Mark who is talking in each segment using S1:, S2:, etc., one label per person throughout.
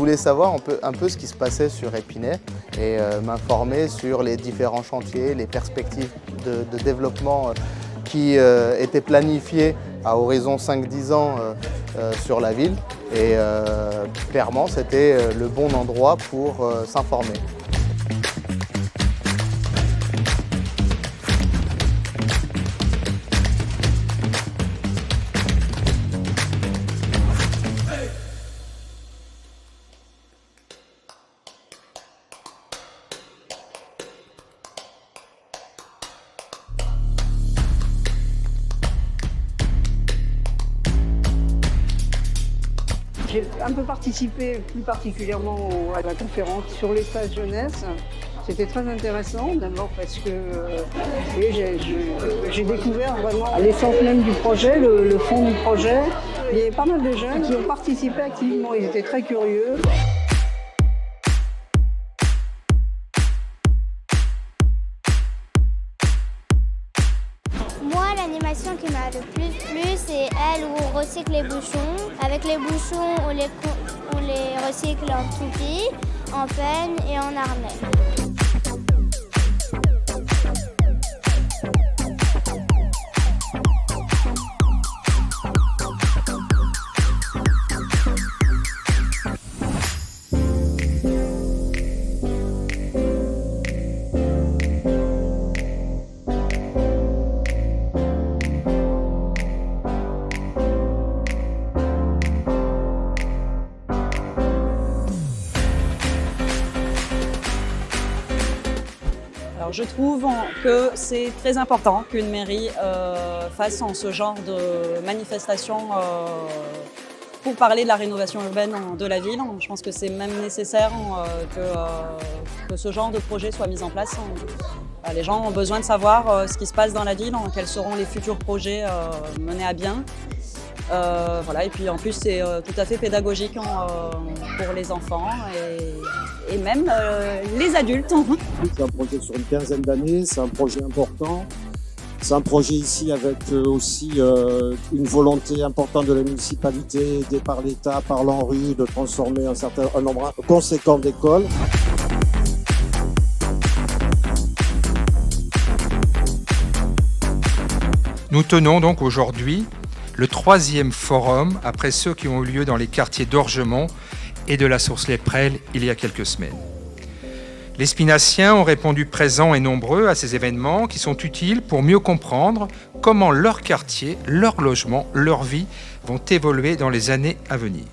S1: voulais savoir un peu ce qui se passait sur Épinay et m'informer sur les différents chantiers, les perspectives de développement qui étaient planifiés à horizon 5-10 ans sur la ville. Et clairement, c'était le bon endroit pour s'informer.
S2: J'ai un peu participé plus particulièrement à la conférence sur l'espace jeunesse. C'était très intéressant, d'abord parce que j'ai découvert vraiment l'essence même du projet, le fond du projet. Il y avait pas mal de jeunes qui ont participé activement, ils étaient très curieux.
S3: Moi, l'animation qui m'a le plus plu, c'est elle où on recycle les bouchons. Avec les bouchons, on les recycle en toupie, en peigne et en harnais.
S4: Alors je trouve que c'est très important qu'une mairie fasse ce genre de manifestation pour parler de la rénovation urbaine de la ville. Je pense que c'est même nécessaire que ce genre de projet soit mis en place. Les gens ont besoin de savoir ce qui se passe dans la ville, quels seront les futurs projets menés à bien. Voilà, et puis en plus c'est tout à fait pédagogique pour les enfants et même les adultes.
S5: C'est un projet sur une quinzaine d'années, c'est un projet important. C'est un projet ici avec aussi une volonté importante de la municipalité, aidée par l'État, par l'ANRU, de transformer un nombre conséquent d'écoles.
S6: Nous tenons donc aujourd'hui le 3e forum après ceux qui ont eu lieu dans les quartiers d'Orgemont et de la Source-les-Prelles il y a quelques semaines. Les Spinaciens ont répondu présents et nombreux à ces événements qui sont utiles pour mieux comprendre comment leur quartier, leur logement, leur vie vont évoluer dans les années à venir.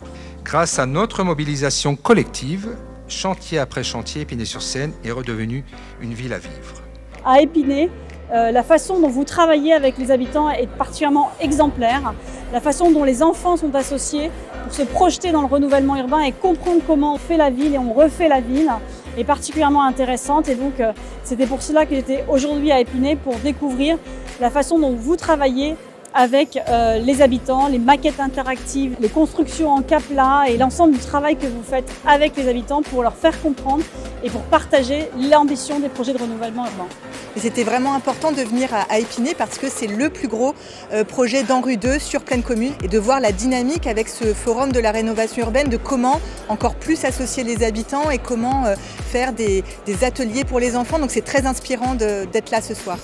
S6: Grâce à notre mobilisation collective, chantier après chantier, Épinay-sur-Seine est redevenu une ville à vivre.
S4: À Épinay, la façon dont vous travaillez avec les habitants est particulièrement exemplaire. La façon dont les enfants sont associés pour se projeter dans le renouvellement urbain et comprendre comment on fait la ville et on refait la ville est particulièrement intéressante. Et donc c'était pour cela que j'étais aujourd'hui à Épinay pour découvrir la façon dont vous travaillez avec les habitants, les maquettes interactives, les constructions en cas plat et l'ensemble du travail que vous faites avec les habitants pour leur faire comprendre et pour partager l'ambition des projets de renouvellement urbain.
S7: C'était vraiment important de venir à Épinay parce que c'est le plus gros projet d'ANRU 2 sur pleine commune et de voir la dynamique avec ce forum de la rénovation urbaine, de comment encore plus associer les habitants et comment faire des ateliers pour les enfants. Donc c'est très inspirant d'être là ce soir.